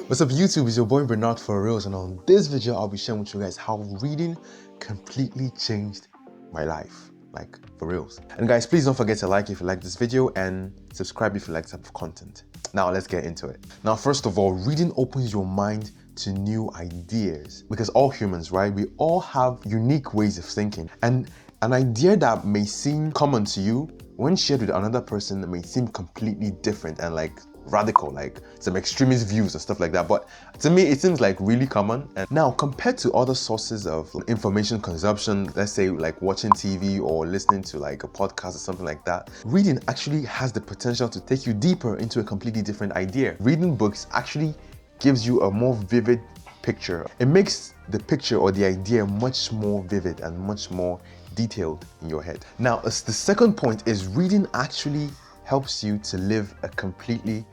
What's up YouTube, it's your boy Bernard for reals, and on this video I'll be sharing with you guys how reading completely changed my life, like for reals. And guys, please don't forget to like if you like this video and subscribe if you like this type of content. Now let's get into it. Now first of all, reading opens your mind to new ideas because all humans, right, we all have unique ways of thinking, and an idea that may seem common to you when shared with another person that may seem completely different and like radical, like some extremist views and stuff like that, but to me it seems like really common. And now compared to other sources of information consumption, let's say like watching TV or listening to like a podcast or something like that, reading actually has the potential to take you deeper into a completely different idea. Reading books actually gives you a more vivid picture. It makes the picture or the idea much more vivid and much more detailed in your head. Now the second point is reading actually helps you to live a completely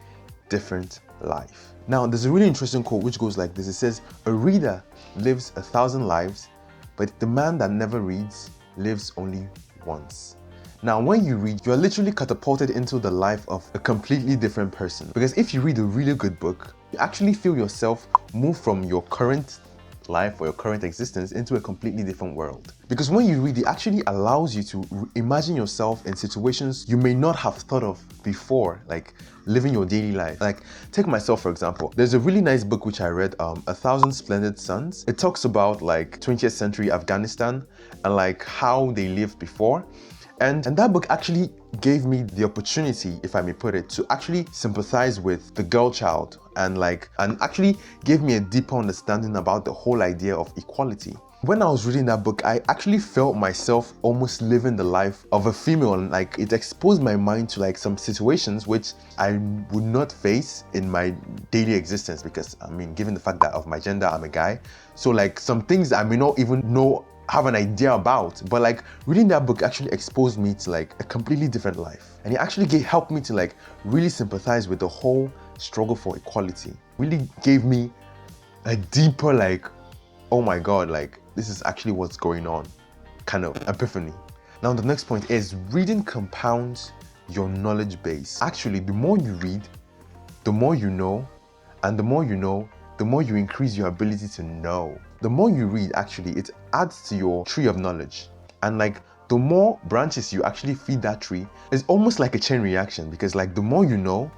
different life. Now there's a really interesting quote which goes like this. It says, "A reader lives 1,000 lives, but the man that never reads lives only once." Now when you read, you're literally catapulted into the life of a completely different person, because if you read a really good book, you actually feel yourself move from your current life or your current existence into a completely different world. Because when you read, it actually allows you to imagine yourself in situations you may not have thought of before, like living your daily life. Like take myself for example. There's a really nice book which I read, 1,000 Splendid Suns. It talks about like 20th century Afghanistan and like how they lived before. And that book actually gave me the opportunity, if I may put it, to actually sympathize with the girl child and actually gave me a deeper understanding about the whole idea of equality. When I was reading that book, I actually felt myself almost living the life of a female, and like it exposed my mind to like some situations which I would not face in my daily existence, because I mean, given the fact that of my gender, I'm a guy. So like some things I may not even have an idea about, but like reading that book actually exposed me to like a completely different life, and it actually helped me to like really sympathize with the whole struggle for equality. Really gave me a deeper like, oh my god, like this is actually what's going on kind of epiphany. Now the next point is reading compounds your knowledge base. Actually, the more you read, the more you know, and the more you know, the more you increase your ability to know. The more you read, actually, it adds to your tree of knowledge. And like the more branches you actually feed that tree, it's almost like a chain reaction, because like the more you know,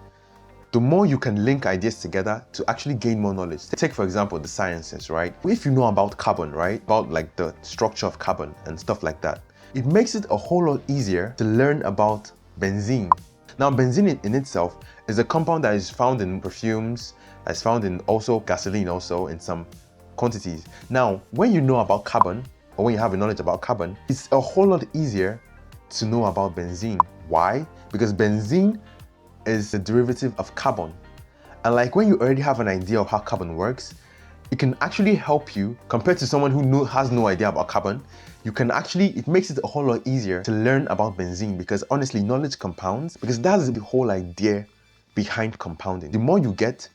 the more you can link ideas together to actually gain more knowledge. Take for example the sciences, right? If you know about carbon, right? About like the structure of carbon and stuff like that, it makes it a whole lot easier to learn about benzene. Now benzene in itself is a compound that is found in perfumes, that's found in also gasoline also in some quantities. Now when you know about carbon, or when you have a knowledge about carbon, it's a whole lot easier to know about benzene. Why? Because benzene is a derivative of carbon, and like when you already have an idea of how carbon works, it can actually help you compared to someone who has no idea about carbon. It makes it a whole lot easier to learn about benzene, because honestly knowledge compounds, because that's the whole idea behind compounding. The more you get,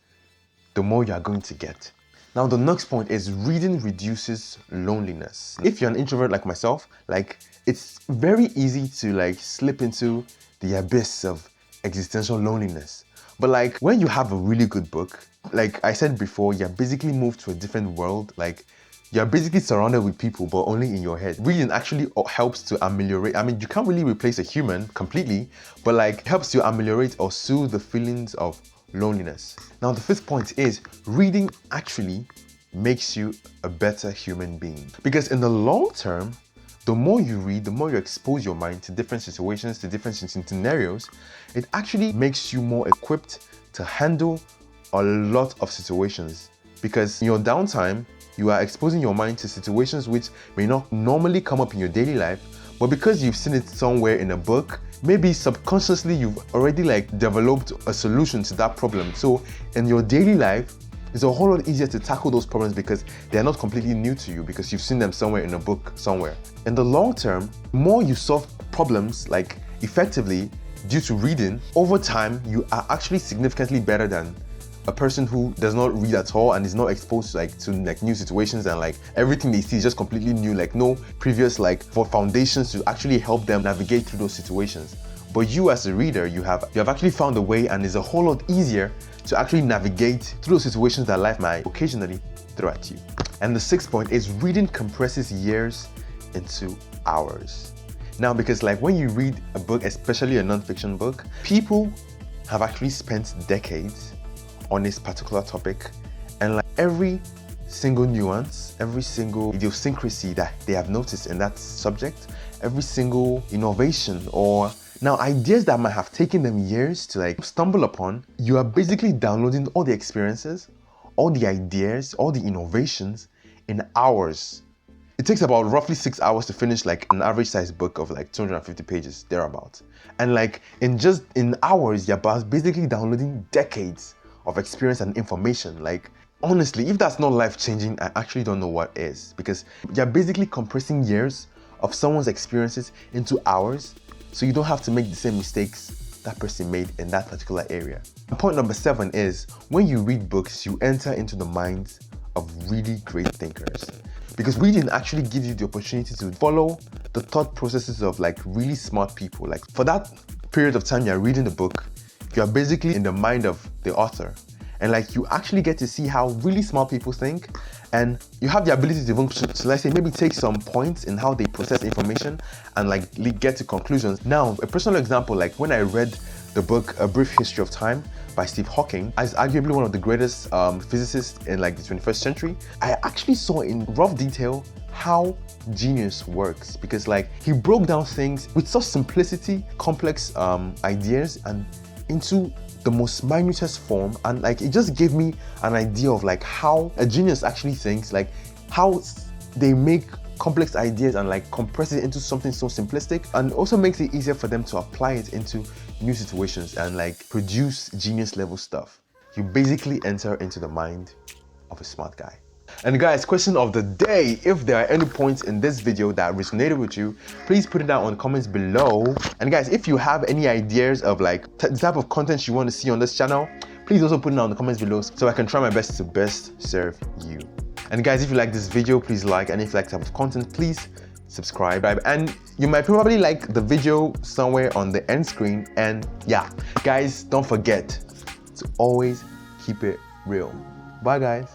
the more you are going to get. Now the next point is reading reduces loneliness. If you're an introvert like myself, like it's very easy to like slip into the abyss of existential loneliness. But like when you have a really good book, like I said before, you're basically moved to a different world. Like you're basically surrounded with people, but only in your head. Reading actually helps to ameliorate. I mean, you can't really replace a human completely, but like it helps to ameliorate or soothe the feelings of loneliness. Now the fifth point is reading actually makes you a better human being, because in the long term, the more you read, the more you expose your mind to different situations, to different scenarios, it actually makes you more equipped to handle a lot of situations. Because in your downtime, you are exposing your mind to situations which may not normally come up in your daily life, but because you've seen it somewhere in a book, maybe subconsciously you've already like developed a solution to that problem. So in your daily life, it's a whole lot easier to tackle those problems because they're not completely new to you, because you've seen them somewhere in a book somewhere. In the long term, the more you solve problems like effectively due to reading, over time you are actually significantly better than a person who does not read at all and is not exposed to new situations, and like everything they see is just completely new, like no previous for foundations to actually help them navigate through those situations. But you as a reader, you have actually found a way, and it's a whole lot easier to actually navigate through those situations that life might occasionally throw at you. And the sixth point is reading compresses years into hours. Now, because like when you read a book, especially a non-fiction book, people have actually spent decades on this particular topic, and like every single nuance, every single idiosyncrasy that they have noticed in that subject, every single innovation or now ideas that might have taken them years to like stumble upon, you are basically downloading all the experiences, all the ideas, all the innovations in hours. It takes about roughly 6 hours to finish like an average size book of like 250 pages, thereabout. And like in hours, you're basically downloading decades of experience and information. Like honestly, if that's not life-changing, I actually don't know what is, because you're basically compressing years of someone's experiences into hours, so you don't have to make the same mistakes that person made in that particular area. Point number 7 is when you read books, you enter into the minds of really great thinkers. Because reading actually gives you the opportunity to follow the thought processes of like really smart people. Like for that period of time you're reading the book, you're basically in the mind of the author. And like you actually get to see how really smart people think, and you have the ability to even, so let's say, maybe take some points in how they process information and like get to conclusions. Now, a personal example, like when I read the book A Brief History of Time by Stephen Hawking, as arguably one of the greatest physicists in like the 21st century, I actually saw in rough detail how genius works, because like he broke down things with such simplicity, complex ideas, and into the most minutest form, and like it just gave me an idea of like how a genius actually thinks, like how they make complex ideas and like compress it into something so simplistic, and also makes it easier for them to apply it into new situations and like produce genius level stuff. You basically enter into the mind of a smart guy. And guys, question of the day: if there are any points in this video that resonated with you, please put it down on the comments below. And guys, if you have any ideas of like the type of content you want to see on this channel, please also put it down in the comments below so I can try my best to best serve you. And guys, if you like this video, please like, and if you like this type of content, please subscribe. And you might probably like the video somewhere on the end screen. And yeah, guys, don't forget to always keep it real. Bye guys.